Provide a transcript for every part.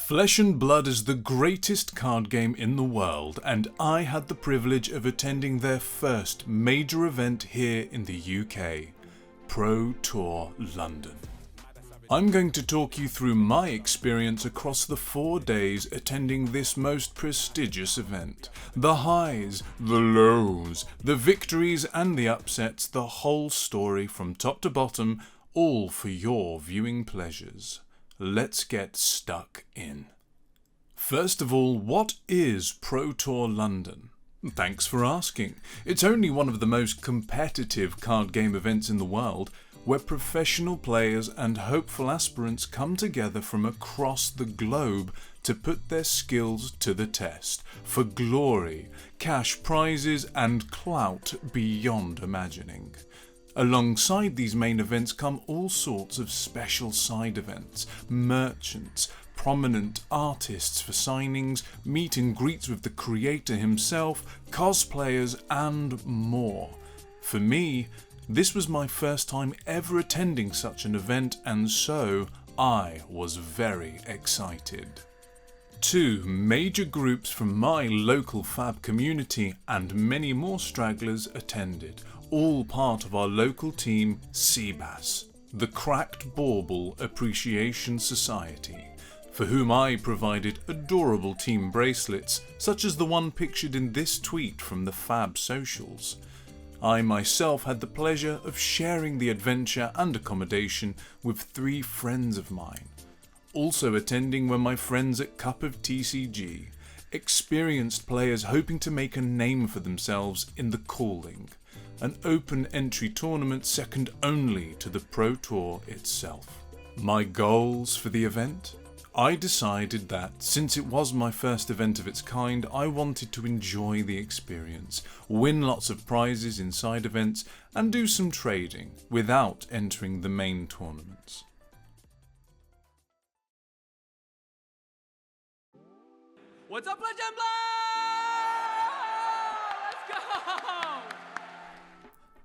Flesh and Blood is the greatest card game in the world, and I had the privilege of attending their first major event here in the UK, Pro Tour London. I'm going to talk you through my experience across the 4 days attending this most prestigious event. The highs, the lows, the victories and the upsets, the whole story from top to bottom, all for your viewing pleasures. Let's get stuck in. First of all, what is Pro Tour London? Thanks for asking. It's only one of the most competitive card game events in the world, where professional players and hopeful aspirants come together from across the globe to put their skills to the test, for glory, cash prizes and clout beyond imagining. Alongside these main events come all sorts of special side events, merchants, prominent artists for signings, meet and greets with the creator himself, cosplayers and more. For me, this was my first time ever attending such an event, and so I was very excited. 2 major groups from my local fab community and many more stragglers attended, all part of our local team CBAS, the Cracked Bauble Appreciation Society, for whom I provided adorable team bracelets such as the one pictured in this tweet from the Fab socials. I myself had the pleasure of sharing the adventure and accommodation with 3 friends of mine. Also attending were my friends at Cup of TCG, experienced players hoping to make a name for themselves in the calling, an open entry tournament second only to the Pro Tour itself. My goals for the event? I decided that, since it was my first event of its kind, I wanted to enjoy the experience, win lots of prizes in side events, and do some trading without entering the main tournaments. What's up, Legend Blood? Let's go!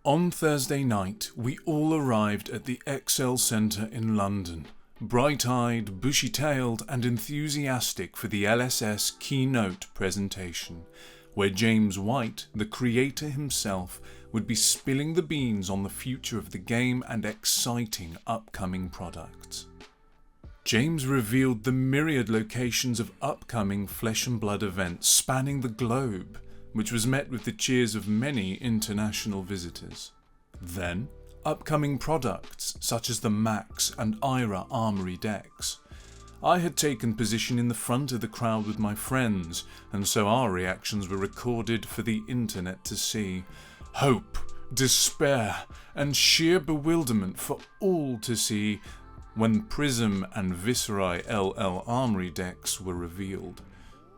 On Thursday night, we all arrived at the Excel Centre in London, bright-eyed, bushy-tailed and enthusiastic for the LSS Keynote presentation, where James White, the creator himself, would be spilling the beans on the future of the game and exciting upcoming products. James revealed the myriad locations of upcoming Flesh and Blood events spanning the globe, which was met with the cheers of many international visitors. Then, upcoming products such as the Max and Ira Armory decks. I had taken position in the front of the crowd with my friends, and so our reactions were recorded for the internet to see. Hope, despair, and sheer bewilderment for all to see when Prism and Viserai LL Armory decks were revealed.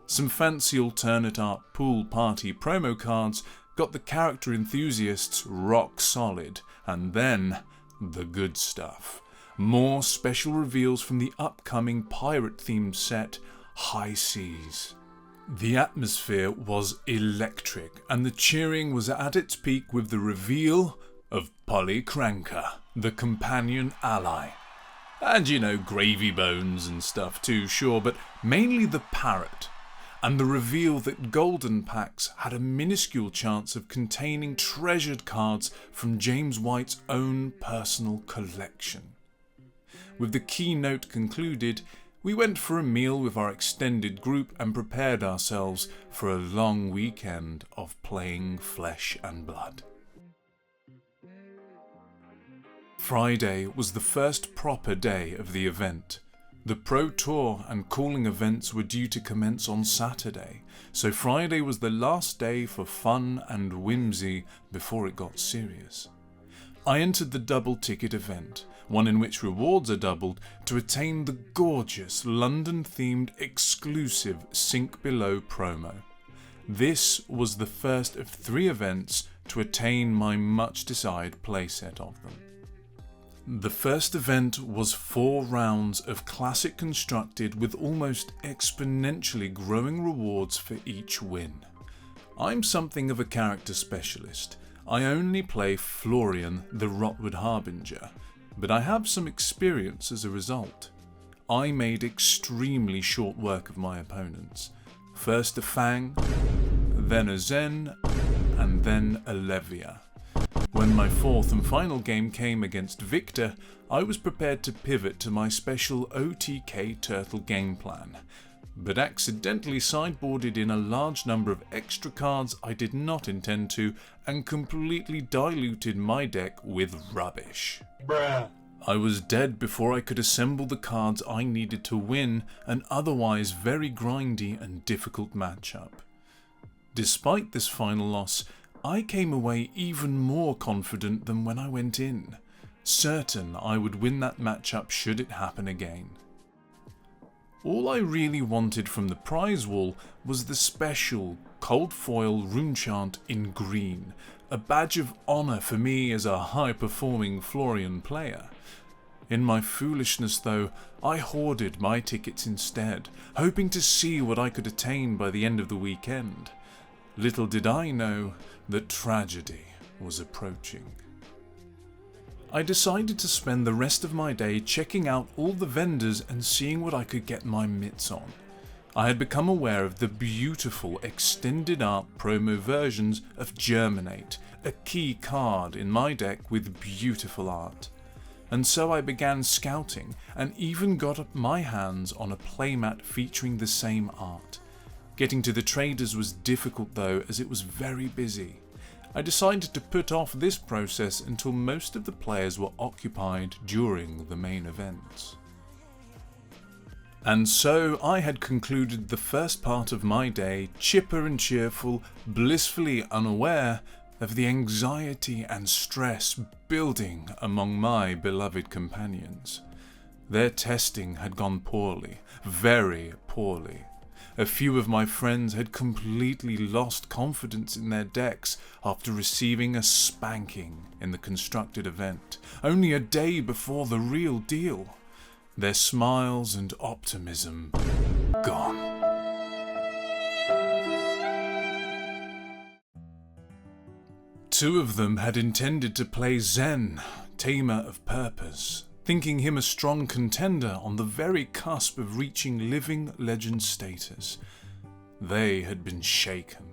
Some fancy alternate art pool party promo cards got the character enthusiasts rock solid, and then the good stuff. More special reveals from the upcoming pirate-themed set, High Seas. The atmosphere was electric, and the cheering was at its peak with the reveal of Polycranker, the companion ally. And Gravy Bones and stuff too, sure, but mainly the parrot. And the reveal that golden packs had a minuscule chance of containing treasured cards from James White's own personal collection. With the keynote concluded, we went for a meal with our extended group and prepared ourselves for a long weekend of playing Flesh and Blood. Friday was the first proper day of the event. The Pro Tour and calling events were due to commence on Saturday, so Friday was the last day for fun and whimsy before it got serious. I entered the double ticket event, one in which rewards are doubled, to attain the gorgeous London-themed exclusive Sink Below promo. This was the first of 3 events to attain my much-desired playset of them. The first event was 4 rounds of classic constructed with almost exponentially growing rewards for each win. I'm something of a character specialist. I only play Florian the Rotwood Harbinger, but I have some experience as a result. I made extremely short work of my opponents. First a Fang, then a Zen, and then a Levia. When my fourth and final game came against Victor, I was prepared to pivot to my special OTK Turtle game plan, but accidentally sideboarded in a large number of extra cards I did not intend to, and completely diluted my deck with rubbish. Bruh. I was dead before I could assemble the cards I needed to win an otherwise very grindy and difficult matchup. Despite this final loss, I came away even more confident than when I went in, certain I would win that matchup should it happen again. All I really wanted from the prize wall was the special cold foil rune chant in green, a badge of honour for me as a high-performing Florian player. In my foolishness though, I hoarded my tickets instead, hoping to see what I could attain by the end of the weekend. Little did I know that tragedy was approaching. I decided to spend the rest of my day checking out all the vendors and seeing what I could get my mitts on. I had become aware of the beautiful extended art promo versions of Germinate, a key card in my deck with beautiful art. And so I began scouting and even got my hands on a playmat featuring the same art. Getting to the traders was difficult though, as it was very busy. I decided to put off this process until most of the players were occupied during the main events. And so I had concluded the first part of my day chipper and cheerful, blissfully unaware of the anxiety and stress building among my beloved companions. Their testing had gone poorly, very poorly. A few of my friends had completely lost confidence in their decks after receiving a spanking in the constructed event, only a day before the real deal. Their smiles and optimism gone. Two of them had intended to play Zen, Tamer of Purpose, thinking him a strong contender on the very cusp of reaching living legend status. They had been shaken.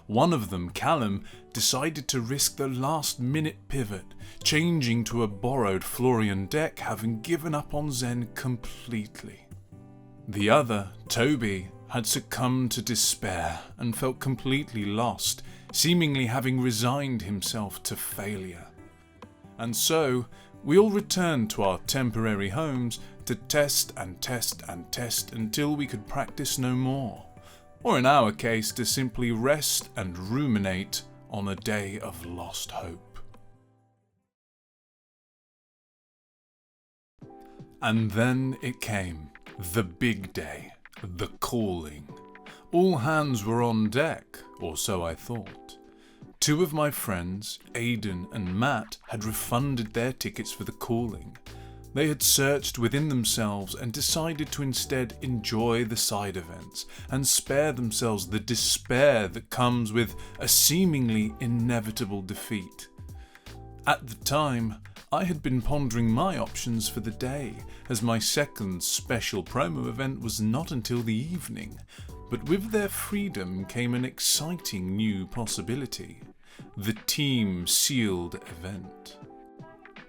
One of them, Callum, decided to risk the last-minute pivot, changing to a borrowed Florian deck, having given up on Zen completely. The other, Toby, had succumbed to despair and felt completely lost, seemingly having resigned himself to failure. And so, we all returned to our temporary homes to test and test and test until we could practice no more, or in our case to simply rest and ruminate on a day of lost hope. And then it came, the big day, the calling. All hands were on deck, or so I thought. Two of my friends, Aidan and Matt, had refunded their tickets for the calling. They had searched within themselves and decided to instead enjoy the side events and spare themselves the despair that comes with a seemingly inevitable defeat. At the time, I had been pondering my options for the day, as my second special promo event was not until the evening, but with their freedom came an exciting new possibility. The team sealed event.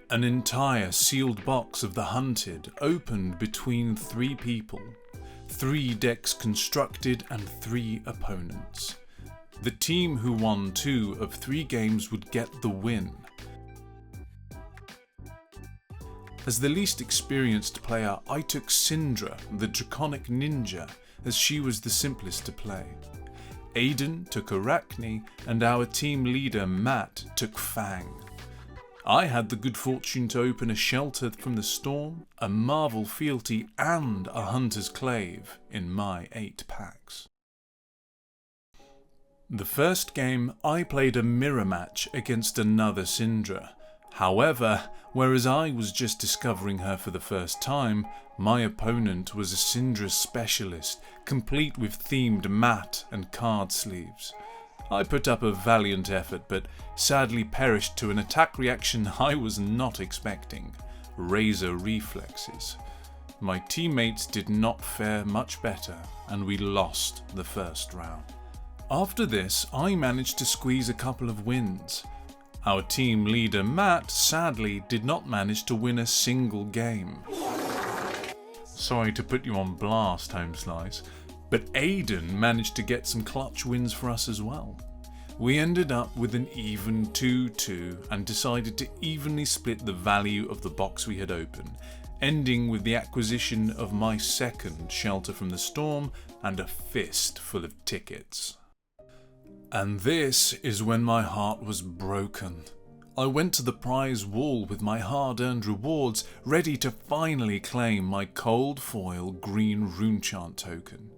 An entire sealed box of the Hunted opened between 3 people, 3 decks constructed and 3 opponents. The team who won 2 of 3 games would get the win. As the least experienced player, I took Syndra, the Draconic Ninja, as she was the simplest to play. Aidan took Arachne, and our team leader Matt took Fang. I had the good fortune to open a Shelter from the Storm, a Marvel Fealty and a Hunter's Clave in my 8 packs. The first game I played a mirror match against another Syndra. However, whereas I was just discovering her for the first time, my opponent was a Syndra specialist, complete with themed mat and card sleeves. I put up a valiant effort, but sadly perished to an attack reaction I was not expecting: Razor Reflexes. my teammates did not fare much better and we lost the first round. After this, I managed to squeeze a couple of wins. Our team leader Matt sadly did not manage to win a single game. Sorry to put you on blast, Home Slice, but Aiden managed to get some clutch wins for us as well. We ended up with an even 2-2 and decided to evenly split the value of the box we had opened, ending with the acquisition of my second Shelter from the Storm and a fist full of tickets. And this is when my heart was broken. I went to the prize wall with my hard-earned rewards, ready to finally claim my cold foil green runechant token,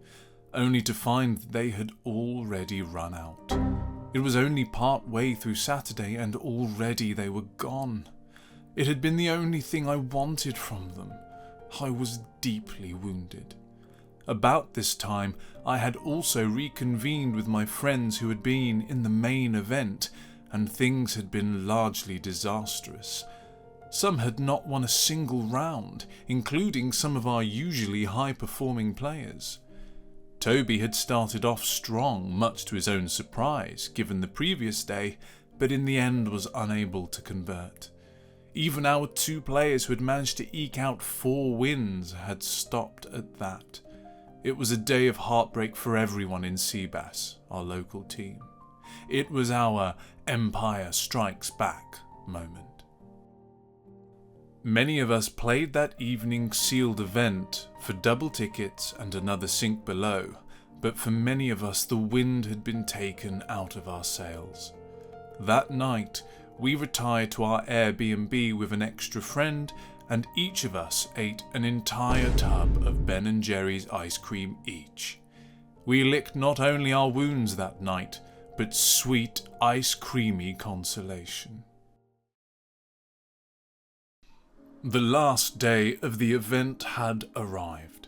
only to find that they had already run out. It was only part way through Saturday and already they were gone. It had been the only thing I wanted from them. I was deeply wounded. About this time, I had also reconvened with my friends who had been in the main event, and things had been largely disastrous. Some had not won a single round, including some of our usually high-performing players. Toby had started off strong, much to his own surprise, given the previous day, but in the end was unable to convert. Even our 2 players who had managed to eke out 4 wins had stopped at that. It was a day of heartbreak for everyone in Seabass, our local team. It was our Empire Strikes Back moment. Many of us played that evening's sealed event for double tickets and another sink below, but for many of us the wind had been taken out of our sails. That night, we retired to our Airbnb with an extra friend, and each of us ate an entire tub of Ben & Jerry's ice cream each. We licked not only our wounds that night, but sweet ice creamy consolation. The last day of the event had arrived.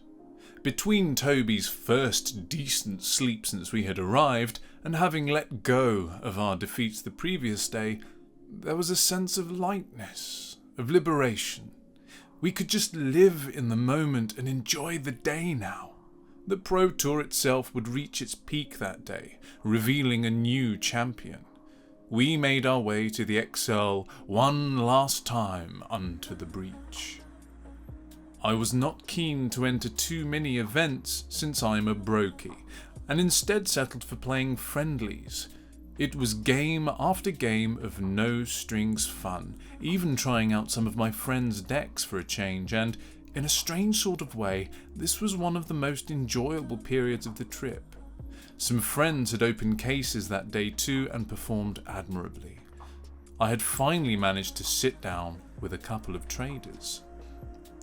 Between Toby's first decent sleep since we had arrived, and having let go of our defeats the previous day, there was a sense of lightness, of liberation. We could just live in the moment and enjoy the day now. The Pro Tour itself would reach its peak that day, revealing a new champion. We made our way to the XL one last time unto the breach. I was not keen to enter too many events since I'm a brokey, and instead settled for playing friendlies. It was game after game of no-strings fun, even trying out some of my friends' decks for a change, and, in a strange sort of way, this was one of the most enjoyable periods of the trip. Some friends had opened cases that day too and performed admirably. I had finally managed to sit down with a couple of traders.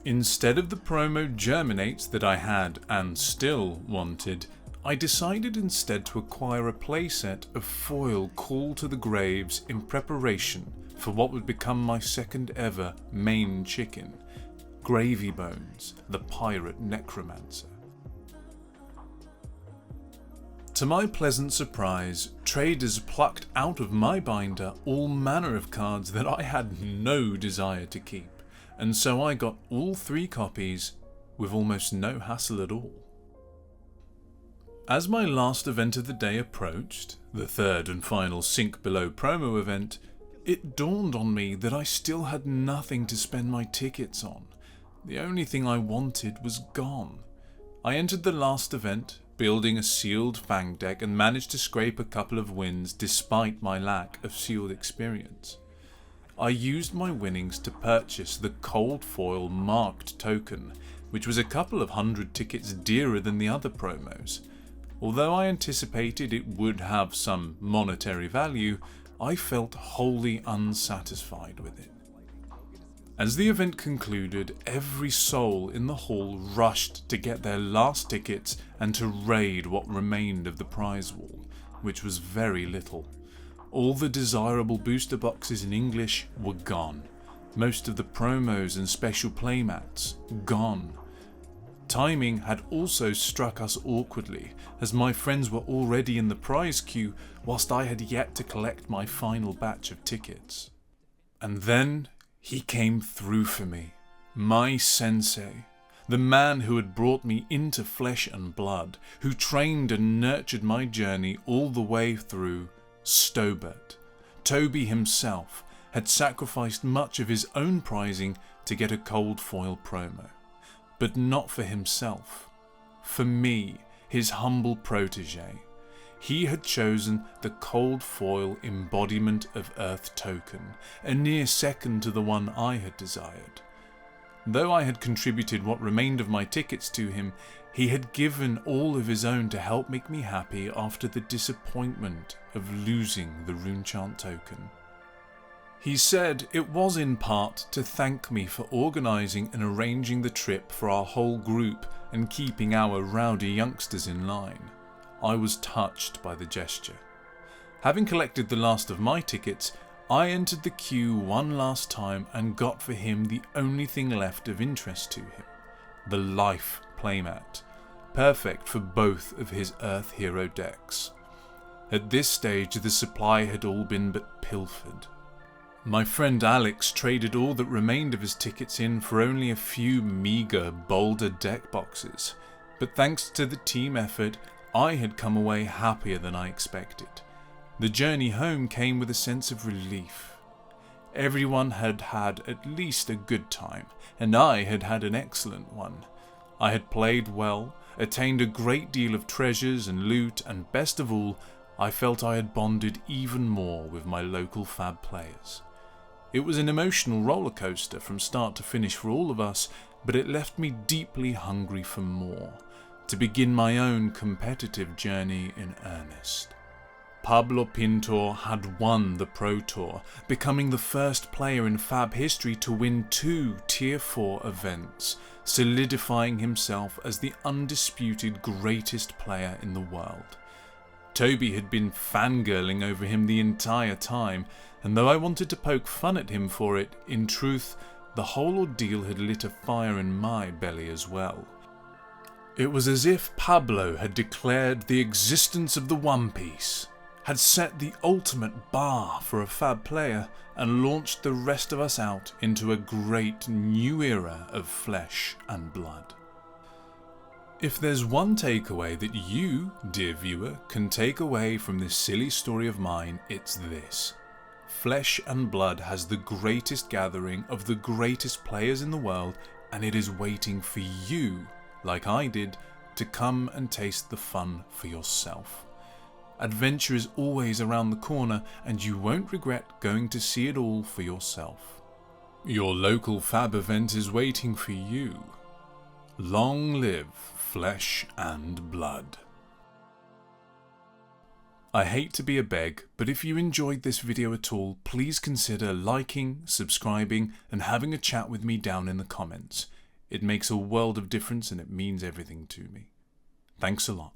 Instead of the promo Germinates that I had, and still wanted, I decided instead to acquire a playset of foil Call to the Graves in preparation for what would become my second ever main chicken, Gravy Bones, the Pirate Necromancer. To my pleasant surprise, traders plucked out of my binder all manner of cards that I had no desire to keep, and so I got all 3 copies with almost no hassle at all. As my last event of the day approached, the third and final Sink Below promo event, it dawned on me that I still had nothing to spend my tickets on. The only thing I wanted was gone. I entered the last event, building a sealed Fang deck, and managed to scrape a couple of wins despite my lack of sealed experience. I used my winnings to purchase the Cold Foil marked token, which was a couple of 100 tickets dearer than the other promos. Although I anticipated it would have some monetary value, I felt wholly unsatisfied with it. As the event concluded, every soul in the hall rushed to get their last tickets and to raid what remained of the prize wall, which was very little. All the desirable booster boxes in English were gone. Most of the promos and special playmats gone. Timing had also struck us awkwardly, as my friends were already in the prize queue whilst I had yet to collect my final batch of tickets. And then he came through for me, my sensei, The man who had brought me into flesh and blood, who trained and nurtured my journey all the way through, Stobert, Toby himself, had sacrificed much of his own prizing to get a cold foil promo. But not for himself. For me, his humble protege. He had chosen the cold foil embodiment of Earth token, a near second to the one I had desired. Though I had contributed what remained of my tickets to him, he had given all of his own to help make me happy after the disappointment of losing the Runechant token. He said it was in part to thank me for organising and arranging the trip for our whole group and keeping our rowdy youngsters in line. I was touched by the gesture. Having collected the last of my tickets, I entered the queue one last time and got for him the only thing left of interest to him, the Life playmat, perfect for both of his Earth Hero decks. At this stage the supply had all been but pilfered. My friend Alex traded all that remained of his tickets in for only a few meagre Boulder deck boxes, but thanks to the team effort, I had come away happier than I expected. The journey home came with a sense of relief. Everyone had had at least a good time, and I had had an excellent one. I had played well, attained a great deal of treasures and loot, and best of all, I felt I had bonded even more with my local fab players. It was an emotional roller coaster from start to finish for all of us, but it left me deeply hungry for more, to begin my own competitive journey in earnest. Pablo Pintor had won the Pro Tour, becoming the first player in Fab history to win 2 Tier 4 events, solidifying himself as the undisputed greatest player in the world. Toby had been fangirling over him the entire time, and though I wanted to poke fun at him for it, in truth, the whole ordeal had lit a fire in my belly as well. It was as if Pablo had declared the existence of the One Piece, had set the ultimate bar for a Fab player, and launched the rest of us out into a great new era of flesh and blood. If there's one takeaway that you, dear viewer, can take away from this silly story of mine, it's this. Flesh and Blood has the greatest gathering of the greatest players in the world, and it is waiting for you, like I did, to come and taste the fun for yourself. Adventure is always around the corner, and you won't regret going to see it all for yourself. Your local Fab event is waiting for you. Long live Flesh and Blood. I hate to be a beg, but if you enjoyed this video at all, please consider liking, subscribing, and having a chat with me down in the comments. It makes a world of difference and it means everything to me. Thanks a lot.